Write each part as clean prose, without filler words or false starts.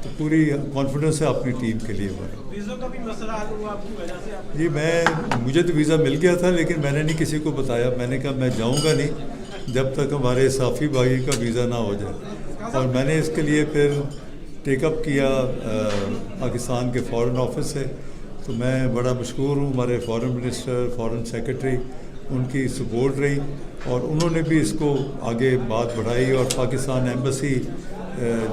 تو پوری کانفیڈنس ہے اپنی ٹیم کے لیے ہمارا. ویزا کا بھی مسئلہ حل ہوا آپ کی وجہ سے؟ جی مجھے تو ویزا مل گیا تھا، لیکن میں نے نہیں کسی کو بتایا. میں نے کہا میں جاؤں گا نہیں جب تک ہمارے صافی بھائی کا ویزا نہ ہو جائے. اور میں نے اس کے لیے پھر ٹیک اپ کیا پاکستان کے فارن آفس سے. تو میں بڑا مشکور ہوں، ہمارے فارن منسٹر، فارن سیکرٹری، ان کی سپورٹ رہی اور انہوں نے بھی اس کو آگے بات بڑھائی. اور پاکستان ایمبیسی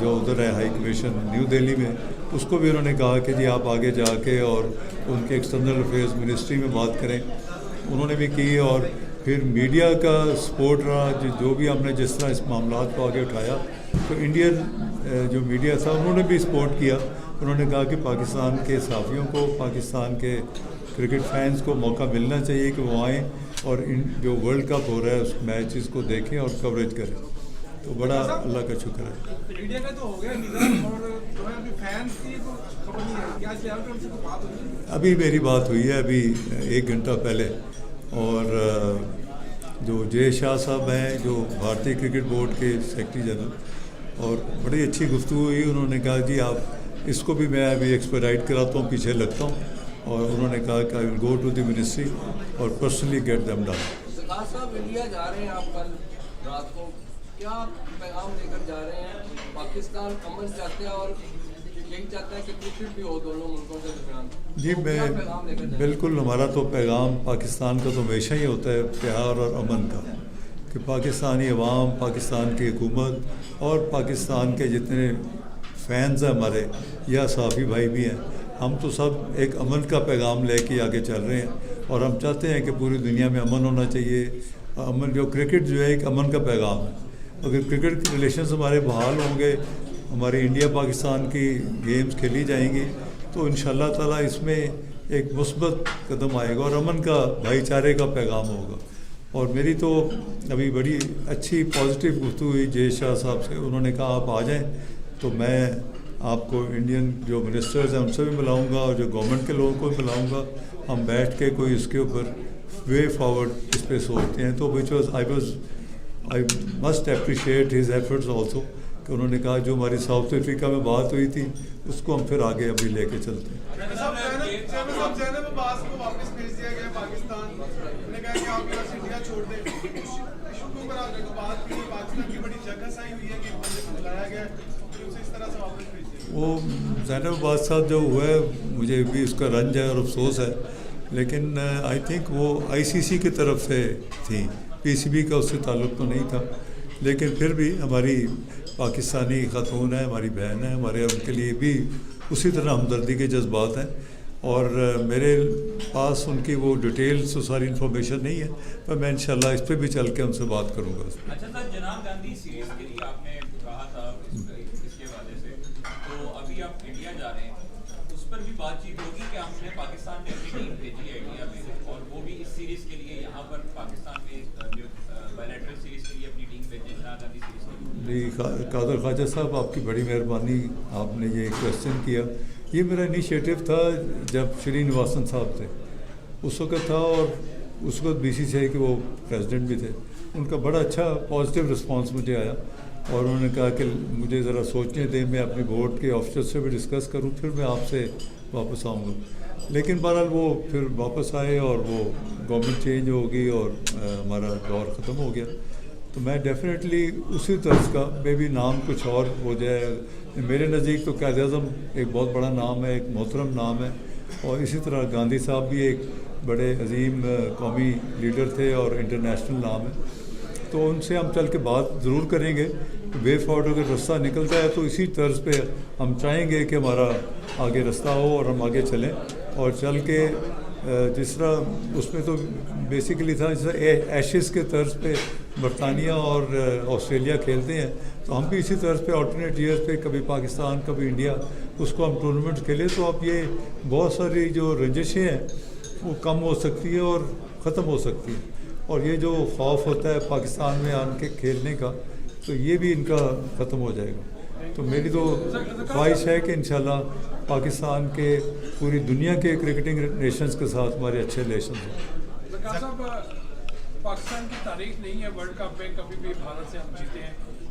جو ادھر ہے ہائی کمیشن نیو دہلی میں، اس کو بھی انہوں نے کہا کہ جی آپ آگے جا کے اور ان کے ایکسٹرنل افیئرز منسٹری میں بات کریں. انہوں نے بھی کی. اور پھر میڈیا کا سپورٹ رہا، جو بھی ہم نے جس طرح اس معاملات کو آگے اٹھایا تو انڈین جو میڈیا تھا انہوں نے بھی سپورٹ کیا. انہوں نے کہا کہ پاکستان کے صحافیوں کو، پاکستان کے کرکٹ فینس کو موقع ملنا چاہیے کہ وہ آئیں اور ان جو ورلڈ کپ ہو رہا ہے اس میچز کو دیکھیں اور کوریج کریں. تو بڑا اللہ کا شکر ہے. میڈیا کا تو ہو گیا اور فینس کی تو خبر نہیں ہے کیا سے ان سے بات ہوئی؟ ابھی میری بات ہوئی ہے ابھی 1 گھنٹہ پہلے. اور جو جے شاہ صاحب ہیں جو بھارتی کرکٹ بورڈ کے سیکرٹری جنرل، اور بڑی اچھی گفتگو ہوئی. انہوں نے کہا جی آپ اس کو بھی میں ابھی ایکسپیڈائٹ کراتا ہوں، پیچھے لگتا ہوں. اور انہوں نے کہا کہ آئی ول گو ٹو دی منسٹری اور پرسنلی گیٹ دیم ڈن. صاحب انڈیا جا رہے ہیں آپ کل رات کو، کیا پیغام لے کر جا رہے ہیں؟ پاکستان امن چاہتے ہیں اور یہی چاہتا ہے کہ کرکٹ بھی ہو دونوں ملکوں کے درمیان. جی بالکل، ہمارا تو پیغام پاکستان کا تو ہمیشہ ہی ہوتا ہے پیار اور امن کا، کہ پاکستانی عوام، پاکستان کی حکومت اور پاکستان کے جتنے فینز ہیں ہمارے یا صحافی بھائی بھی ہیں، ہم تو سب ایک امن کا پیغام لے کے آگے چل رہے ہیں. اور ہم چاہتے ہیں کہ پوری دنیا میں امن ہونا چاہیے. امن جو کرکٹ جو ہے ایک امن کا پیغام ہے. اگر کرکٹ کے ریلیشنز ہمارے بحال ہوں گے، ہماری انڈیا پاکستان کی گیمز کھیلی جائیں گی تو انشاءاللہ تعالیٰ اس میں ایک مثبت قدم آئے گا اور امن کا، بھائی چارے کا پیغام ہوگا. اور میری تو ابھی بڑی اچھی پازیٹیو گفتگو ہوئی جے شاہ صاحب سے. انہوں نے کہا آپ آ جائیں تو میں آپ کو انڈین جو منسٹرز ہیں ان سے بھی ملاؤں گا اور جو گورنمنٹ کے لوگوں کو بھی ملاؤں گا. ہم بیٹھ کے کوئی اس کے اوپر وے فارورڈ اس پہ سوچتے ہیں. تو I must appreciate his efforts also, کہ انہوں نے کہا جو ہماری ساؤتھ افریقہ میں بات ہوئی تھی اس کو ہم پھر آگے ابھی لے کے چلتے ہیں. وہ زینب عباس صاحب جو ہوا ہے مجھے بھی اس کا رنج ہے اور افسوس ہے، لیکن آئی تھنک وہ آئی سی سی کی طرف سے تھیں، پی سی بی کا اس سے تعلق تو نہیں تھا. لیکن پھر بھی ہماری پاکستانی خاتون ہیں، ہماری بہن ہیں، ہمارے ان کے لیے بھی اسی طرح ہمدردی کے جذبات ہیں. اور میرے پاس ان کی وہ ڈیٹیلز تو ساری انفارمیشن نہیں ہے، پر میں انشاءاللہ اس پہ بھی چل کے ان سے بات کروں گا. اچھا سر، جناب گاندھی سیریز کے لیے آپ نے کہا تھا اس کے حوالے سے، تو ابھی آپ انڈیا جا رہے ہیں، اس پر بھی بات چیت ہوگی کہ ہم نے پاکستان میں اپنی ٹیم بھیجی ہے انڈیا میں، اور وہ بھی اس سیریز کے لیے یہاں پر پاکستان میں بائیلیٹرل سیریز کے لیے اپنی ٹیم بھیجیں جناب گاندھی سیریز کے لیے. جی قادر خواجہ صاحب، آپ کی بڑی مہربانی، آپ نے یہ کویشچن کیا. یہ میرا انیشیٹو تھا جب شری نواسن صاحب تھے اس وقت تھا، اور اس وقت بی سی سی آئی کے وہ پریزیڈنٹ بھی تھے. ان کا بڑا اچھا پازیٹیو رسپانس مجھے آیا اور انہوں نے کہا کہ مجھے ذرا سوچنے دیں، میں اپنے بورڈ کے آفیسر سے بھی ڈسکس کروں، پھر میں آپ سے واپس آؤں گا. لیکن بہرحال وہ پھر واپس آئے اور وہ گورنمنٹ چینج ہو گئی اور ہمارا دور ختم ہو گیا. تو میں ڈیفینیٹلی اسی طرز کا، مے بھی نام کچھ اور ہو جائے. میرے نزدیک تو قائد اعظم ایک بہت بڑا نام ہے، ایک محترم نام ہے، اور اسی طرح گاندھی صاحب بھی ایک بڑے عظیم قومی لیڈر تھے اور انٹرنیشنل نام ہے. تو ان سے ہم چل کے بات ضرور کریں گے. وے فارورڈ اگر رستہ نکلتا ہے تو اسی طرز پہ ہم چاہیں گے کہ ہمارا آگے رستہ ہو اور ہم آگے چلیں، اور چل کے جس طرح اس میں تو بیسیکلی تھا جس طرح ایشز کے طرز پہ برطانیہ اور آسٹریلیا کھیلتے ہیں، تو ہم بھی اسی طرز پہ آلٹرنیٹ ایئرز پہ کبھی پاکستان کبھی انڈیا اس کو ہم ٹورنامنٹ کھیلیں. تو اب یہ بہت ساری جو رنجشیں ہیں وہ کم ہو سکتی ہے اور ختم ہو سکتی ہے. اور یہ جو خوف ہوتا ہے پاکستان میں آن کے کھیلنے کا، تو یہ بھی ان کا ختم ہو جائے گا. تو میری تو خواہش ہے کہ انشاءاللہ پاکستان کے پوری دنیا کے کرکٹنگ نیشنز کے ساتھ ہمارے اچھے ریلیشنز ہوں. صاحب پاکستان کی تاریخ نہیں ہے ورلڈ کپ میں کبھی بھی بھارت سے ہم جیتے ہیں،